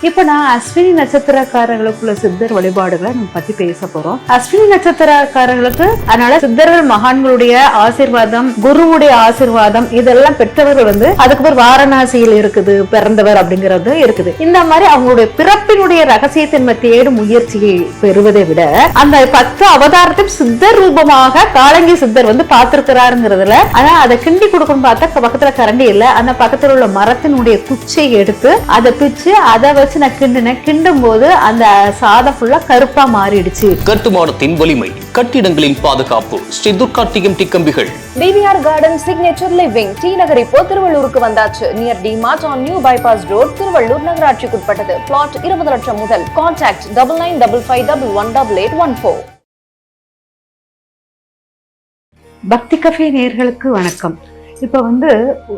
இப்ப நான் அஸ்வினி நட்சத்திரக்காரர்களுக்குள்ள சித்தர் வழிபாடுகளை நம்ம பத்தி பேச போறோம். அஸ்வினி நட்சத்திரக்காரர்களுக்கு அதனால சித்தர்கள் மகான்களுடைய ஆசீர்வாதம், குருவுடைய ஆசீர்வாதம் இதெல்லாம் பெற்றவர்கள் அதுக்கு பேர் வாரணாசியில் இருக்குது பிறந்தவர் அப்படிங்கிறது இருக்குது. இந்த மாதிரி அவங்களுடைய பிறப்பினுடைய ரகசியத்தை நம்ம தேடும் முயற்சியை பெறுவதை விட அந்த 10 அவதாரத்தையும் சித்தர் ரூபமாக காலங்கி சித்தர் பார்த்திருக்கிறாருங்கிறதுல, ஆனா அதை கிண்டி கொடுக்கணும் பார்த்தா பக்கத்துல கரண்டி இல்ல. அந்த பக்கத்துல உள்ள மரத்தினுடைய குச்சியை எடுத்து அதை பிச்சு அதை வச்சு நான் கிண்டும் போது அந்த சாதம் ஃபுல்லா கருப்பா மாறிடுச்சு. கட்டுமானத்தின் வலிமை, கட்டிடங்களின் பாதுகாப்பு. ஸ்ரீ துர்கா டிஎம்டி கம்பிகள். TVR garden signature living T Nagar இப்போ திருவள்ளூருக்கு வந்தாச்சு. Near D Mart on new bypass road, Thiruvallur நகராட்சிக்குட்பட்டது. பிளாட் 20 லட்சம் முதல். கான்டாக்ட் 9955511814. பக்தி கஃபே நேயர்களுக்கு வணக்கம். இப்ப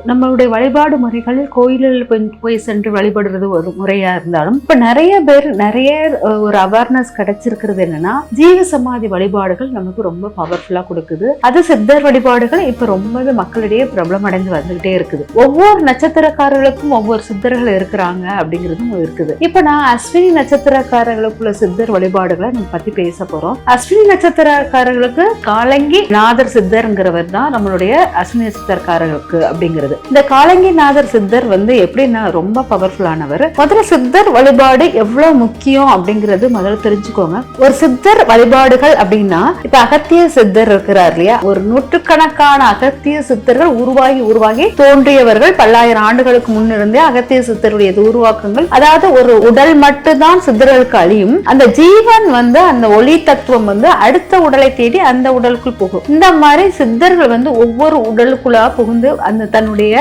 நம்மளுடைய வழிபாடு முறைகள் கோயிலில் போய் சென்று வழிபடுறது ஒரு முறையா இருந்தாலும், இப்ப நிறைய பேர் ஒரு அவேர்னஸ் கிடைச்சிருக்கிறது என்னன்னா, ஜீவ சமாதி வழிபாடுகள் நமக்கு ரொம்ப பவர்ஃபுல்லா கொடுக்குது. அது சித்தர் வழிபாடுகள் இப்ப ரொம்ப மக்களிடையே பிரபலம் அடைந்து வந்துகிட்டே இருக்குது. ஒவ்வொரு நட்சத்திரக்காரர்களுக்கும் ஒவ்வொரு சித்தர்கள் இருக்கிறாங்க அப்படிங்கிறதும் இருக்குது. இப்ப நான் அஸ்வினி நட்சத்திரக்காரர்களுக்குள்ள சித்தர் வழிபாடுகளை நம்ம பத்தி பேச போறோம். அஸ்வினி நட்சத்திரக்காரர்களுக்கு காலங்கி நாதர் சித்தர்ங்கிறவர் தான் நம்மளுடைய அஸ்வினி நட்சத்திரக்காரர்களுக்கு அப்படிங்கிறது. இந்த காலங்கிநாதர் சித்தர் எப்படின்னா ரொம்ப பவர்ஃபுல்லானவர். முதல்ல சித்தர் வழிபாடு எவ்வளவு முக்கியம் அப்படிங்கிறது முதல்ல தெரிஞ்சுக்கோங்க. ஒரு சித்தர் வழிபாடுகள் அப்படின்னா, இப்ப அகத்திய சித்தர் இருக்கிறார் இல்லையா, ஒரு நூற்றுக்கணக்கான அகத்திய சித்தர்கள் உருவாகி தோன்றியவர்கள். பல்லாயிரம் ஆண்டுகளுக்கு முன்னிருந்தே அகத்திய சித்தருடைய உருவாக்கங்கள், அதாவது ஒரு உடல் மட்டும்தான் சித்தர்களுக்கு அழியும். அந்த ஜீவன் அந்த ஒளி தத்துவம் அடுத்த உடலை தேடி அந்த உடலுக்குள் போகும். இந்த மாதிரி சித்தர்கள் ஒவ்வொரு உடலுக்குள்ளா புகுந்து அந்த தன்னுடைய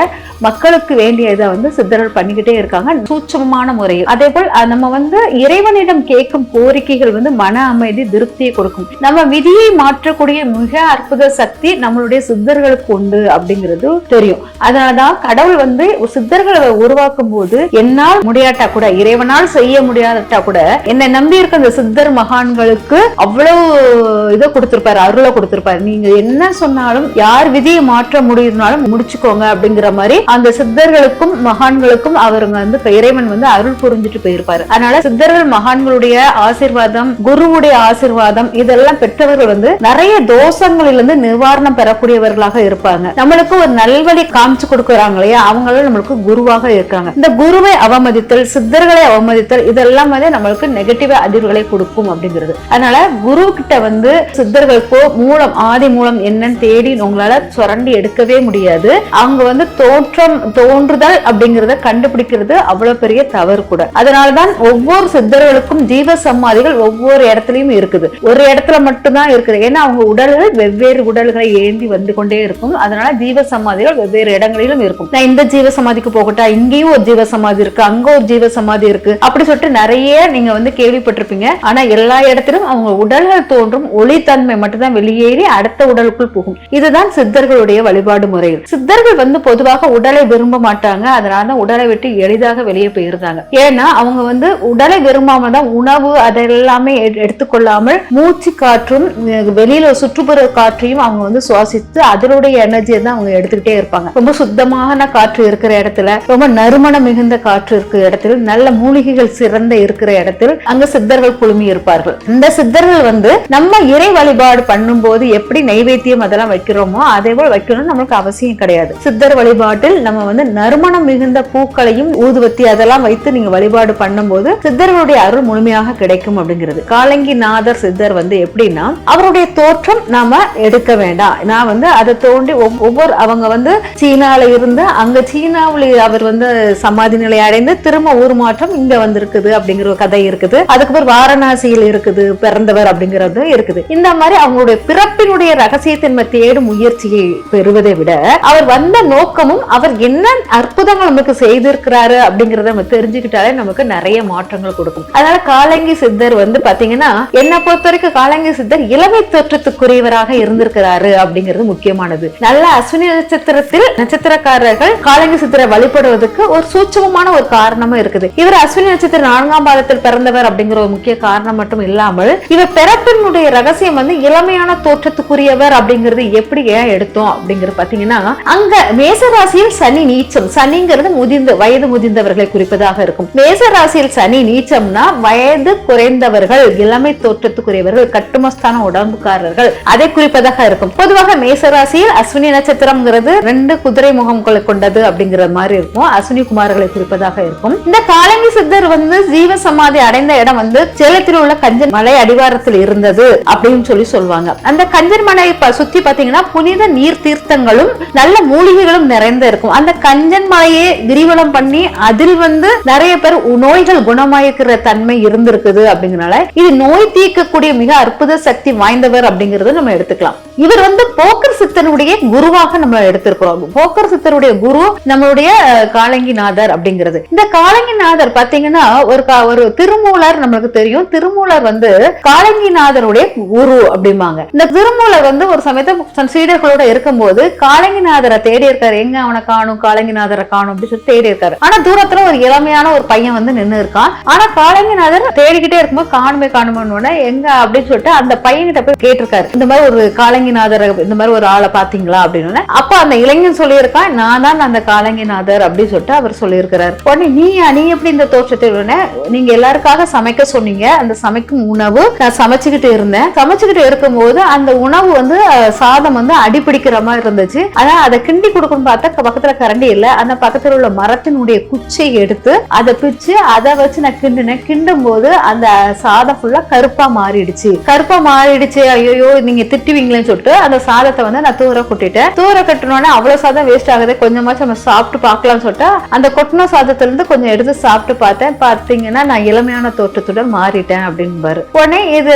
மக்களுக்கு வேண்டியதை சித்தர்கள் பண்ணிக்கிட்டே இருக்காங்க, சூட்சமமான முறையில். அதே போல் நம்ம இறைவனிடம் கேட்கும் கோரிக்கைகள் மன அமைதி, திருப்தியை கொடுக்கும். நம்ம விதியை மாற்றக்கூடிய மிக அற்புத சக்தி நம்மளுடைய சித்தர்களுக்கு உண்டு அப்படிங்கிறது தெரியும். அதனாலதான் கடவுள் சித்தர்களை உருவாக்கும் போது, என்னால் முடியாட்டா கூட, இறைவனால் செய்ய முடியாதட்டா கூட, என்னை நம்பி இருக்க அந்த சித்தர் மகான்களுக்கு அவ்வளவு இதை கொடுத்திருப்பாரு, அருளை கொடுத்திருப்பாரு. நீங்க என்ன சொன்னாலும், யார் விதியை மாற்ற முடியுதுனாலும் முடிச்சுக்கோங்க அப்படிங்கிற மாதிரி அந்த சித்தர்களுக்கும் மகான்களுக்கும் அவருங்க இறைவன் அருள் புரிஞ்சுட்டு போயிருப்பாரு. அதனால சித்தர்கள் மகான்களுடைய ஆசீர்வாதம், குருவுடைய ஆசீர்வாதம் இதெல்லாம் பெற்றவர்கள் நிறைய தோஷங்களிலிருந்து நிவாரணம் பெறக்கூடியவர்களாக இருப்பாங்க. நம்மளுக்கு ஒரு நல்வழி காமிச்சு கொடுக்கறாங்க இல்லையா, அவங்களும் நம்மளுக்கு குருவாக இருக்காங்க. இந்த குருவை அவமதித்தல், சித்தர்களை அவமதித்தல் இதெல்லாம் நம்மளுக்கு நெகட்டிவ் அதிர்வுகளை கொடுக்கும் அப்படிங்கிறது. அதனால குரு கிட்ட சித்தர்களுக்கோ மூலம், ஆதி மூலம் என்னன்னு தேடி உங்களால சுரண்டி எடுக்கவே முடியாது. அவங்க தோன்றுதல் அப்படிங்கறத கண்டுபிடிக்கிறது அவ்வளவு பெரிய தவறு கூட. அதனாலதான் ஒவ்வொரு சித்தர்களுக்கும் ஜீவ சமாதிகள் ஒவ்வொரு இடத்துலயும் இருக்குது. ஒரு இடத்துல மட்டும்தான் இருக்குது. ஏன்னா அவங்க உடல்கள் வெவ்வேறு உடல்களை ஏந்தி வந்து கொண்டே இருக்கும். அதனால ஜீவ சமாதிகள் வெவ்வேறு இடங்களிலும் இருக்கும். நான் இந்த ஜீவ சமாதிக்கு போகட்டா, இங்கேயும் ஒரு ஜீவ சமாதி இருக்கு, அங்க ஒரு ஜீவ சமாதி இருக்கு, அப்படி சொல்லிட்டு நிறைய நீங்க கேள்விப்பட்டிருப்பீங்க. ஆனா எல்லா இடத்திலும் அவங்க உடல்கள் தோன்றும் ஒளித்தன்மை மட்டும்தான் வெளியேறி அடுத்த உடலுக்குள் போகும். இதுதான் சித்தர்களுடைய வழிபாடு முறைகள். சித்தர்கள் பொதுவாக உடலை விரும்ப மாட்டாங்க. அதனால உடலை விட்டு எளிதாக வெளியே போயிருந்தாங்க. ஏன்னா அவங்க உடலை விரும்பாம தான் உணவு அதெல்லாமே எடுத்துக்கொள்ளாமல் மூச்சு காற்றும் வெளியில சுற்றுப்புற காற்றையும் அவங்க சுவாசித்து அதனுடைய எனர்ஜியை தான் அவங்க எடுத்துக்கிட்டே இருப்பாங்க. ரொம்ப சுத்தமான காற்று இருக்கிற இடத்துல, ரொம்ப நறுமணம் மிகுந்த காற்று இருக்கிற இடத்துல, நல்ல மூலிகைகள் சிறந்த இருக்கிற இடத்தில் அங்க சித்தர்கள் குழுமி இருப்பார்கள். இந்த சித்தர்கள் நம்ம இறை வழிபாடு பண்ணும் போது எப்படி நைவேத்தியம் அதெல்லாம் வைக்கிறோமோ அதே போல் வைக்கணும் நம்மளுக்கு அவசியம் கிடையாது. சித்தர் வழிபாட்டில் நம்ம நறுமணம் மிகுந்த பூக்களையும் ஊதுவத்தி அதெல்லாம் வைத்து நீங்க வழிபாடு பண்ணும் போது சித்தர்களுடைய அருள் முழுமையாக கிடைக்கும் அப்படிங்கிறது. காலங்கி நாதர் சித்தர் எப்படின்னா, அவருடைய தோற்றம் நாம எடுக்க வேண்டாம். நான் அதை தோண்டி ஒவ்வொரு அவங்க சீனால இருந்து அங்க சீனாவில் அவர் சமாதி நிலை அடைந்து திரும்ப ஊர் மாற்றம் இங்க இருக்குது அப்படிங்கிற ஒரு கதை இருக்குது. அதுக்கு பேர் வாரணாசியில் இருக்குது பிறந்தவர் அப்படிங்கிறது இருக்குது. இந்த மாதிரி அவங்களுடைய பிறப்பினுடைய ரகசியத்தை நம்ம தேடும் முயற்சியை பெறுவதை விட, அவர் வந்த நோக்கமும் அவர் என்ன அற்புதங்கள் நமக்கு செய்திருக்கிறாரு அப்படிங்கறத நம்ம தெரிஞ்சுக்கிட்டாலே நமக்கு நிறைய மாற்றங்கள் கொடுக்கும். அதனால காலங்கி சித்தர் பாத்தீங்கன்னா, என்ன பொறுத்த வரைக்கும் காலங்கி சித்தர் இளமை தோற்றத்துக்குரியவராக இருந்திருக்கிறாரு அப்படிங்கிறது முக்கியமானது. நல்ல அஸ்வினி நட்சத்திரத்தில் நட்சத்திரக்காரர்கள் காலங்கி சித்தரை வழிபடுவதற்கு ஒரு சூட்சமமான ஒரு காரணமும் இருக்குது. இவர் அஸ்வினி நட்சத்திர 4ஆம் பாதத்தில் பிறந்தவர் அப்படிங்கிற ஒரு முக்கிய காரணம் மட்டும் இல்லாமல், இவர் பிறப்பினுடைய ரகசியம் இளமையான தோற்றத்துக்குரியவர் அப்படிங்கிறது எப்படி ஏன் எடுத்தோம் அப்படிங்கிறது பாத்தீங்கன்னா, பாத்தீங்கன்னா அங்க மேசராசியில் சனி நீச்சம். சனிங்கிறது வயது முதிர்ந்தவர்களை குறிப்பதாக இருக்கும். மேசராசியில் சனி நீச்சம்னா வயது குறைந்தவர்கள், இளமை தோற்றத்துக்குரியவர்கள், கட்டுமஸ்தான உடம்புக்காரர்கள், அதை குறிப்பதாக இருக்கும். பொதுவாக மேசராசியில் அஸ்வினி நட்சத்திரம்ங்கிறது 2 குதிரை முகங்களை கொண்டது அப்படிங்கிற மாதிரி இருக்கும். அஸ்வினி குமார்களை குறிப்பதாக இருக்கும். இந்த காலங்கி சித்தர் ஜீவ சமாதி அடைந்த இடம் சேலத்தில் உள்ள கஞ்சன் மலை அடிவாரத்தில் இருந்தது அப்படின்னு சொல்லுவாங்க. அந்த கஞ்சன் மலை சுத்தி பாத்தீங்கன்னா புனித நீர் தீர்த்தங்களும் நல்ல மூலிகைகளும் நிறைந்த இருக்கும். அந்த கஞ்சன் மலையை கிரிவலம் பண்ணி அதில் நிறைய பேர் நோய்கள் குணமாயிருக்கிற தன்மை இருந்திருக்குது. அப்படிங்கறனால இது நோய் தீர்க்கக்கூடிய மிக அற்புத சக்தி வாய்ந்தவர் அப்படிங்கறத நம்ம எடுத்துக்கலாம். இவர் போக்கர் சித்தனுடைய குருவாக நம்ம எடுத்திருக்கிறோம். போக்கர் சித்தருடைய குரு நம்மளுடைய காலங்கிநாதர் அப்படிங்கிறது. இந்த காலங்கிநாதர் பாத்தீங்கன்னா ஒரு திருமூலர் நம்மளுக்கு தெரியும். திருமூலர் காலங்கிநாதருடைய குரு அப்படிம்பாங்க. இந்த திருமூலர் ஒரு சமயத்தை சீடர்களோட இருக்கும்போது காலங்கிநாதரை தேடி இருக்காரு. எங்க அவனை காணும், காலங்கிநாதரை காணும் அப்படின்னு சொல்லி தேடி இருக்காரு. ஆனா தூரத்துல ஒரு இளமையான ஒரு பையன் நின்னு இருக்கான். ஆனா காலங்கிநாதர் தேடிக்கிட்டே இருக்கும்போது காணுமே எங்க அப்படின்னு சொல்லிட்டு அந்த பையன்கிட்ட போய் கேட்டிருக்காரு, இந்த மாதிரி ஒரு காலங்கிநாதர், இந்த மாதிரி ஒரு ஆளை பாத்தீங்களா அப்படின்னு. அப்ப அந்த இளைஞன் சொல்லியிருக்கான், நான் தான் அந்த காலங்கிநாதர் அப்படின்னு சொல்லிட்டு அவர் சொல்லியிருக்கிறார். உடனே நீ எப்படி இந்த தோற்றத்தை, நீங்க எல்லாருக்காக சமைக்க சொன்னீங்க, அந்த சமைக்கும் உணவு நான் சமைச்சுக்கிட்டு இருந்தேன். சமைச்சுக்கிட்டு இருக்கும்போது அந்த உணவு சாதம் அடிப்பிடிக்கிற மாதிரி இருந்துச்சு. ஆனா அதை கிண்டி கொடுக்கணும்னு பார்த்தா பக்கத்துல கரண்டி இல்ல. அந்த பக்கத்துல உள்ள மரத்தினுடைய குச்சியை எடுத்து அதை பிச்சு அதை வச்சு நான் கிண்டும் போது அந்த சாதம் ஃபுல்லா கருப்பா மாறிடுச்சு. ஐயோ நீங்க திட்டுவீங்களேன்னு சொல்லிட்டு அந்த சாதத்தை நான் தூர கொட்டிட்டேன். தூர கட்டினோட அவ்வளவு சாதம் வேஸ்ட் ஆகுது, கொஞ்சமாச்சும் நம்ம சாப்பிட்டு பார்க்கலாம்னு சொல்லிட்டு அந்த கொட்டின சாதத்துல இருந்து கொஞ்சம் எடுத்து சாப்பிட்டு பார்த்தேன். பாத்தீங்கன்னா நான் இளமையான தோற்றத்துடன் மாறிட்டேன் அப்படின்பாரு. உடனே இது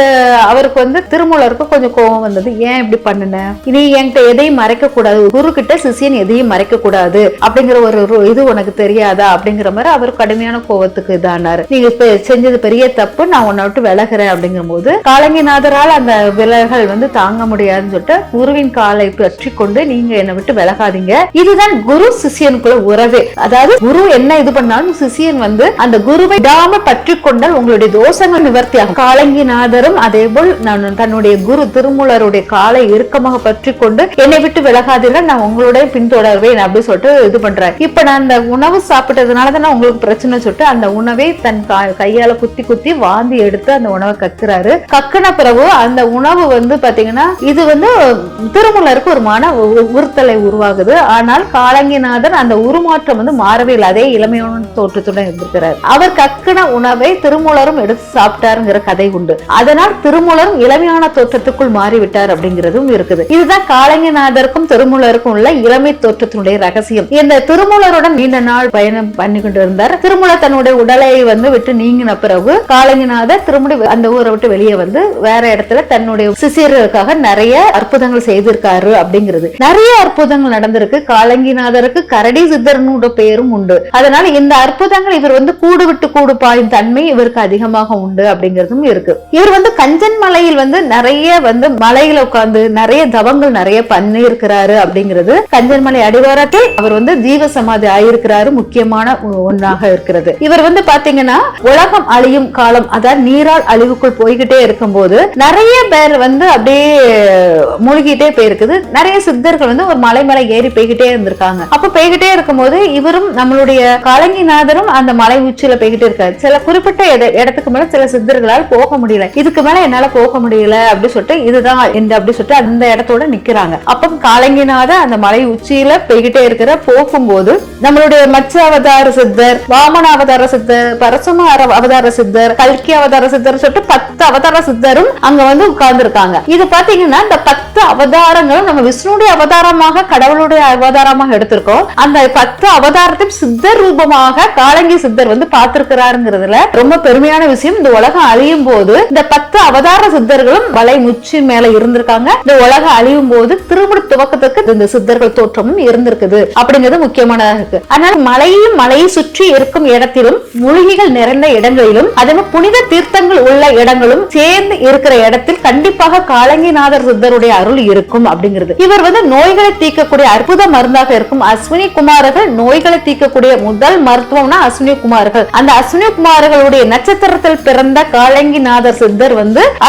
அவருக்கு திருமூலருக்கு கொஞ்சம் கோபம் வந்தது. ஏன் இப்படி பண்ணுன, இனி என்கிட்ட எதையும் மறைக்க கூடாது, குரு கிட்ட சிஷியன் எதையும் மறைக்க கூடாது அப்படிங்கிற ஒரு இது உனக்கு தெரியாதா அப்படிங்கிற மாதிரி அவர் கடுமையான கோபத்துக்கு இதானாரு. நீங்க இப்ப செஞ்சது பெரிய தப்பு, நான் உன்னை விட்டு விலகுறேன் அப்படிங்கிற போது காலங்கிநாதரால் அந்த விலகல் தாங்க முடியாதுன்னு சொல்லிட்டு குருவின் காலை பற்றி கொண்டு நீங்க என்னை விட்டு விலகாதீங்க. இதுதான் குரு சிஷியனுக்குள்ள உறவே. அதாவது குரு என்ன இது பண்ணாலும் சிஷியன் அந்த குருவை விடாம பற்றி கொண்டால் உங்களுடைய தோஷங்கள் நிவர்த்தி ஆகும். காலங்கிநாதரும் அதே போல் தன்னுடைய குரு திருமூலருடைய காலை இறுக்கமாக பற்றி கொண்டு என்னை விட்டு விலகாதீர்கள், நான் உங்களுடைய பின்தொடர்வேன் அப்படின்னு சொல்லிட்டு இது பண்றாரு. இப்ப நான் அந்த உணவு சாப்பிட்டதுனாலதான் உங்களுக்கு பிரச்சனை சொல்லிட்டு அந்த உணவை தன் கையால குத்தி வாந்தி எடுத்து அந்த உணவை கக்குறாரு. கக்குன பிறகு அந்த உணவு பாத்தீங்கன்னா இது திருமூலருக்கு ஒரு மன உறுத்தலை உருவாகுது. ஆனால் காலங்கிநாதர் அந்த உருமாற்றம் மாறவே இல்லை, அதே இளமையான தோற்றத்துடன் இருந்திருக்கிறார். அவர் கக்குன உணவை திருமூலரும் எடுத்து சாப்பிட்டாருங்கிற கதை உண்டு. அதனால் திருமூலரும் இளமையான தோற்றத்துக்குள் மாறிவிட்டார் அப்படிங்கிறதும் இருக்குது. இதுதான் காலங்கிநாதருக்கும் திருமூலருக்கும் உள்ள இளமை தோற்றத்தினுடைய ரகசியம். இந்த திருமூலருடன் நீண்ட நாள் பயணம் பண்ணி கொண்டு இருந்தார். திருமூலர் தன்னுடைய உடலை விட்டு நீங்கின பிறகு காலங்கிநாதர் திரும்ப அந்த ஊரை விட்டு வெளியே வேற இடத்துல தன்னுடைய சிஷியர்களுக்காக நிறைய அற்புதங்கள் செய்திருக்காரு அப்படிங்கிறது. நிறைய அற்புதங்கள் நடந்திருக்கு. காலங்கிநாதருக்கு கரடி சித்தர்னோட பெயரும் உண்டு. அதனால இந்த அற்புதங்கள் இவர் கூடு விட்டு கூடு பாயும் தன்மை இவருக்கு அதிகமாக உண்டு அப்படிங்கிறதும் இருக்கு. இவர் கஞ்சன் மலையில் நிறைய மலையில உட்கார்ந்து நிறைய தவங்கள் நிறைய பண்ணி இருக்கிறாரு அப்படிங்கிறது. கஞ்சன் மலை அடிவாரத்தில் அவர் ஜீவ சமாதி ஆயிருக்கிறாரு, முக்கியமான ஒன்றாக இருக்கிறது. இவர் பாத்தீங்கன்னா உலகம் அழியும் காலம், அதாவது நீரால் அழிவுக்குள் போய்கிட்டே இருக்கும் போது நிறைய பேர் அப்படியே மூழ்கிட்டே போயிருக்குது. நிறைய சித்தர்கள் ஒரு மலை மேல ஏறி போய்கிட்டே இருந்திருக்காங்க. அப்ப போய்கிட்டே இருக்கும் போது இவரும் நம்மளுடைய காலங்கிநாதரும் அந்த மலை உச்சியில போய்கிட்டே இருக்காரு. சில குறிப்பிட்ட இடத்துக்கு மேல சில சித்தர்களால் போக முடியல, இதுக்கு மேல என்னால போக முடியல அப்படி சொல்லிட்டு இதுதான் அப்படி சொல்லிட்டு அந்த இடத்தோட நிக்கிறாங்க. அப்ப காலங்கிநாதர் அந்த மலை உச்சியில போய்கிட்டே இருக்கிற போகும்போது நம்மளுடைய மச்ச அவதார சித்தர், வாமன அவதார சித்தர், பரசும அவதார சித்தர், கல்கி அவதார சித்தர் சொல்லிட்டு 10 அவதார சித்தரும் அங்க உட்கார்ந்து இருக்காங்க. இது பாத்தீங்கன்னா இந்த 10 அவதாரங்களும் நம்ம விஷ்ணுடைய அவதாரமாக கடவுளுடைய அவதாரமாக எடுத்திருக்கோம். அந்த 10 அவதாரத்தையும் சித்தர் ரூபமாக காலங்கி சித்தர் பார்த்திருக்கிறாருங்கிறதுல ரொம்ப பெருமையான விஷயம். இந்த உலகம் அழியும் போது இந்த 10 அவதார சித்தர்களும் மலை உச்சி மேல இருந்திருக்காங்க. இந்த உலகம் அழியும் போது திரும்ப துவக்கத்துக்கு இந்த சித்தர்கள் தோற்றமும் இருந்திருக்குது அப்படிங்கிறது முக்கியமானதாக இருக்கு. அதனால மலையை சுற்றி இருக்கும் இடத்திலும் மூலிகைகள் நிறைந்த இடங்களிலும் அதே புனித தீர்த்தங்கள் உள்ள இடங்களும் சேர்ந்து இருக்கிற இடத்தில் கண்டிப்பாக காலங்கிநாதர் சித்தருடைய அருள் இருக்கும் அப்படிங்கிறது. இவர் நோய்களை தீர்க்கக்கூடிய அற்புத மருந்தாக இருக்கும். அஸ்வினி குமார்கள் நோய்களை தீர்க்கக்கூடிய முதல் மருத்துவம்னா அஸ்வினி குமார்கள். அந்த அஸ்வினி குமார்களுடைய நட்சத்திரத்தில் பிறந்த காலங்கிநாதர் சித்தர்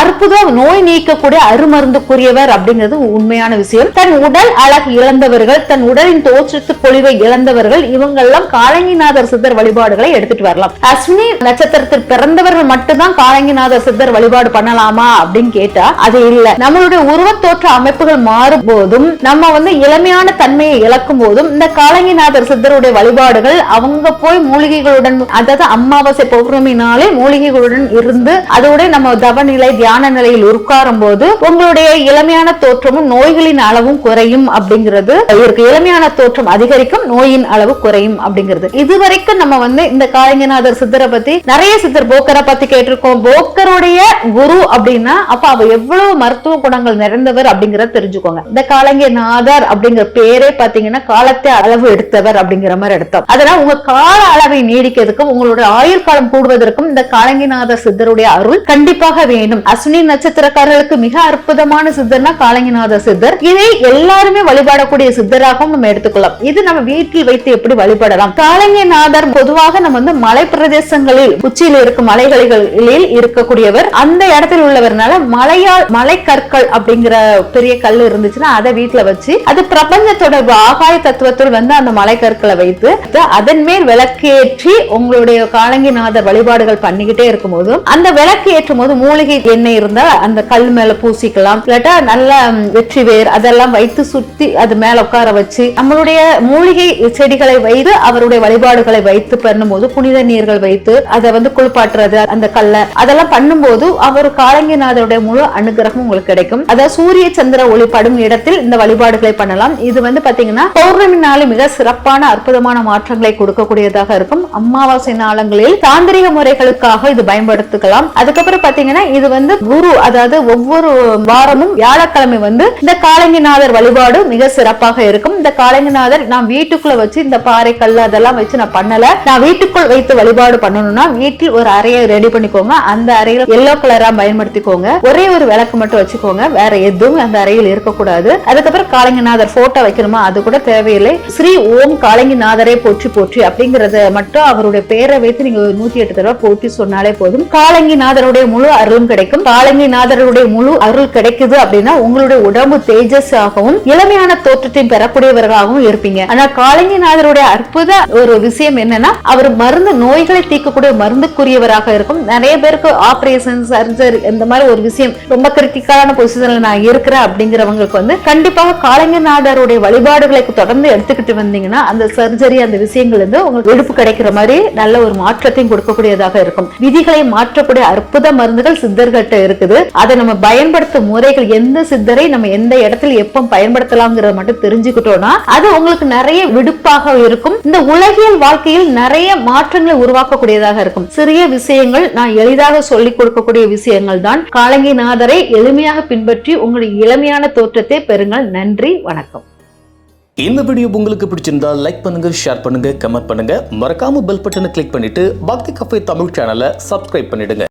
அற்புத நோய் நீக்கக்கூடிய அருமருந்துக்குரியவர் அப்படிங்கிறது உண்மையான விஷயம். தன் உடல் அளவு அழகு இழந்தவர்கள், தன் உடலின் தோற்றத்து பொலிவை இழந்தவர்கள், இவங்கெல்லாம் காலங்கிநாதர் சித்தர் வழிபாடுகளை எடுத்துட்டு வரலாம். அஸ்வினி நட்சத்திரத்தில் பிறந்தவர்கள் மட்டும்தான் காலங்கிநாதர் சித்தர் வழிபாடு பண்ணலாமா அப்படின்னு கேட்டா அது இல்ல. நம்மளுடைய உருவத்தோற்ற அமைப்புகள் மாறும் போதும், நம்ம இளமையான தன்மையை இழக்கும் போதும் இந்த காலங்கிநாதர் சித்தருடைய வழிபாடுகள் அவங்க போய் மூலிகைகளுடன், அதாவது அமாவாசை பௌர்ணமி நாளே மூலிகைகளுடன் இருந்து அதோட நம்ம தவநிலை தியான நிலையில் உட்காரும் போது உங்களுடைய இளமையான தோற்றமும் நோய்களின் அளவும் குறையும் அப்படிங்கிறது இருக்கு. இளமையான தோற்றம் அதிகரிக்கும், நோயின் அளவு குறையும் அப்படிங்கிறது. இதுவரைக்கும் நம்ம இந்த காலங்கிநாதர் சித்தரை பத்தி நிறைய சித்தர் போக்கரை பத்தி கேட்டிருக்கோம். போக்கருடைய குரு அப்படின்னா அப்ப அவ எவ்வளவு மருத்துவ குணங்கள் நிறைந்தவர் அப்படிங்கறத தெரிஞ்சுக்கோங்க. இந்த காலங்கிநாதர் அப்படிங்கிற பேரே பாத்தீங்கன்னா காலத்தை அளவு எடுத்தவர் அப்படிங்கிற மாதிரி எடுத்தோம். அதனால உங்க கால அளவை நீடிக்கிறதுக்கும் உங்களுடைய ஆயுட்காலம் கூடுவதற்கும் இந்த காலங்கிநாதர் சித்தருடைய அருள் கண்டிப்பாக வேண்டும். அஸ்வினி நட்சத்திரக்காரர்களுக்கு மிக அற்புதமான சித்தர்னா காலங்கிநாதர் சித்தர். இதை எல்லாருமே வழிபாடக்கூடிய சித்தராகவும் நம்ம எடுத்துக்கலாம். இது நம்ம வீட்டில் வைத்து எப்படி வழிபடலாம்? காலங்கிநாதர் பொதுவாக நம்ம மலை பிரதேசங்களில் உச்சியில் இருக்கும் மலைகளில் இருக்கக்கூடியவர். அந்த இடத்தில் உள்ளவர்னால மலை கற்கள் அப்படிங்கிற பெரிய கல் இருந்துச்சுன்னா அதை வீட்டுல வச்சு அது பிரபஞ்ச தொடர்பு ஆகாய தத்துவத்தில் அந்த மலை கற்களை வைத்து அதன் மேல் விளக்கேற்றி உங்களுடைய காலங்கிநாதர் வழிபாடுகள் பண்ணிக்கிட்டே இருக்கும் போது அந்த விளக்கு ஏற்றும் போது மூலிகை எண்ணெய் இருந்தா அந்த கல் மேல பூசிக்கலாம். இல்லாட்டா நல்ல வெற்றி வேர் அதெல்லாம் வைத்து சுத்தி அது மேல உட்கார வச்சு நம்மளுடைய மூலிகை செடிகளை வைத்து அவருடைய வழிபாடுகளை வைத்து பண்ணும்போது புனித நீர்கள் வைத்து அதை குளிப்பாட்டுறது அந்த கல்ல அதெல்லாம் பண்ணும்போது அவர் காலங்கிநாதருடைய முழு அனுகிரகம் உங்களுக்கு கிடைக்கும். அதாவது சூரிய சந்திர ஒளிப்படும் இடத்தில் இந்த வழிபாடுகளை பண்ணலாம். இது பாத்தீங்கன்னா பௌர்ணமி நாள் மிக சிறப்பான அற்புதமான மாற்றங்களை கொடுக்கக்கூடியதாக இருக்கும். அமாவாசை நாளங்களில் தாந்திரிக முறைகளுக்காக இது பயன்படுத்திக்கலாம். அதுக்கப்புறம் பாத்தீங்கன்னா இது குரு, அதாவது ஒவ்வொரு வாரமும் வியாழக்கிழமை இந்த காலங்கிநாதர் வழிபாடு மிக சிறப்பாக இருக்கும். இந்த காலங்கிநாதர் நான் வீட்டுக்குள்ள வச்சு இந்த பாறை கல் அதெல்லாம் வச்சு நான் பண்ணல. நான் வீட்டுக்குள் வைத்து வழிபாடு பண்ணணும்னா வீட்டில் ஒரு அறையை ரெடி பண்ணிக்கோங்க. அந்த அறையில எல்லோ கலரா பயன்படுத்திக்கோங்க. ஒரே ஒரு விளக்கு மட்டும் வச்சுக்கோங்க. வேற எதுவும் அந்த அறையில் இருக்கக்கூடாது. அதுக்கப்புறம் காலங்கிநாதர் போட்டோ வைக்கணுமா அது கூட தேவையில்லை. ஸ்ரீ ஓம் காலங்கிநாதரை போற்றி போற்றி அப்படிங்கறத மட்டும் அவருடைய பெயரை வைத்து நீங்க 108 தடவை போற்றி சொன்னாலே போதும். காலங்கிநாதருடைய முழு அருளும் கிடைக்கும். காலங்கிநாதருடைய முழு அருள் கிடைக்குது அப்படின்னா உங்களுடைய உடம்பு தேஜஸ் ஆகவும் இளமையான தோற்றத்தையும் பெறக்கூடியவர்களாகவும் இருப்பீங்க. ஆனா காலங்கிநாதருடைய அற்புத ஒரு விஷயம் என்னன்னா அவர் மருந்து நோய்களை தீர்க்கக்கூடிய மருந்துக்குரியவராக இருக்கும். நிறைய பேருக்கு ஆபரேஷன் சர்ஜரி இந்த மாதிரி ஒரு விஷயம் ரொம்ப கிரிட்டிக்கலான பொசிஷன்ல நான் இருக்கிறேன் அப்படிங்கிறவங்களுக்கு கண்டிப்பாக காலங்கிநாதருடைய வழிபாடுகளை தொடர்ந்து எடுத்துக்கிட்டு வந்தீங்கன்னா அந்த சர்ஜரி அந்த விஷயங்கள் உங்களுக்கு விடுப்பு கிடைக்கிற மாதிரி நல்ல ஒரு மாற்றத்தையும் கொடுக்கக்கூடியதாக இருக்கும். விதிகளை மாற்றக்கூடிய அற்புத மருந்துகள் சித்தர்கிட்ட இருக்குது. அதை நம்ம பயன்படுத்தும் முறைகள் எந்த சித்தரை நம்ம எந்த இடத்துல எப்ப பயன்படுத்தலாம்ங்கிறத மட்டும் தெரிஞ்சுக்கிட்டோம்னா அது உங்களுக்கு நிறைய விடுப்பாக இருக்கும். இந்த உலகியல் வாழ்க்கையில் நிறைய மாற்றங்களை உருவாக்கக்கூடியதாக இருக்கும். சிறிய விஷயங்கள் நான் எளிதாக சொல்லிக் கொடுக்கக்கூடிய விஷயங்கள் தான். காலங்கிநாதரை எளிமையாக பின்பற்றி உங்களுடைய இளமையான தோற்றத்தை பெறுங்கள். நன்றி, வணக்கம். இந்த வீடியோ உங்களுக்கு பிடிச்சிருந்தா லைக் பண்ணுங்க, ஷேர் பண்ணுங்க, கமெண்ட் பண்ணுங்க. மறக்காம பெல் பட்டனை கிளிக் பண்ணிட்டு பக்தி கஃபே தமிழ் சேனலை சப்ஸ்கிரைப் பண்ணிடுங்க.